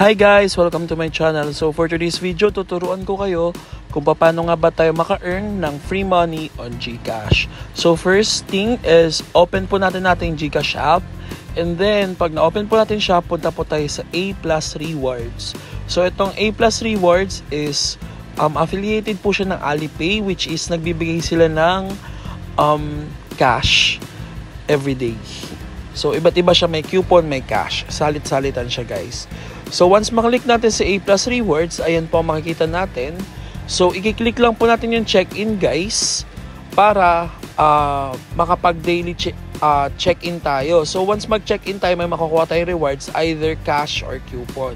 Hi guys! Welcome to my channel. So for today's video, tuturuan ko kayo kung paano nga ba tayo maka-earn ng free money on GCash. So first thing is, open po natin GCash app. And then, pag na-open po natin siya, punta po tayo sa A+ Rewards. So itong A+ Rewards is affiliated po siya ng Alipay, which is nagbibigay sila ng cash everyday. So iba't iba siya, may coupon, may cash. Salit-salitan siya guys. So once maklik natin sa A+ Rewards, ayan po makikita natin. So i-click lang po natin yung check-in guys para makapag-daily check-in tayo. So once mag-check-in tayo, may makukuha tayong rewards, either cash or coupon.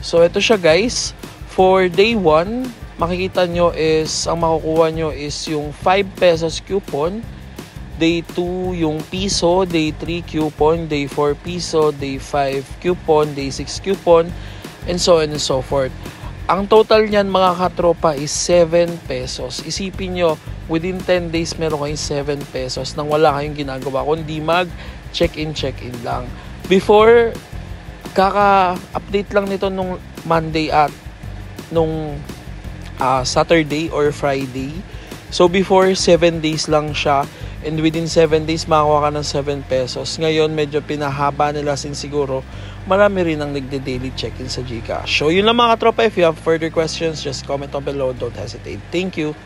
So ito siya guys. For day 1, makikita nyo is, ang makukuha nyo is yung 5 pesos coupon. Day 2, yung piso. Day 3, coupon. Day 4, piso. Day 5, coupon. Day 6, coupon. And so on and so forth. Ang total niyan mga katropa is 7 pesos. Isipin nyo, within 10 days meron kayong 7 pesos nang wala kayong ginagawa kundi mag-check-in lang. Before, kaka-update lang nito nung Monday at nung Saturday or Friday. So before, 7 days lang siya. And within 7 days, makakuha ka ng 7 pesos. Ngayon, medyo pinahaba nila since siguro marami rin ang nagde-daily check-in sa GCash. So, yun lang mga katropa. If you have further questions, just comment down below. Don't hesitate. Thank you.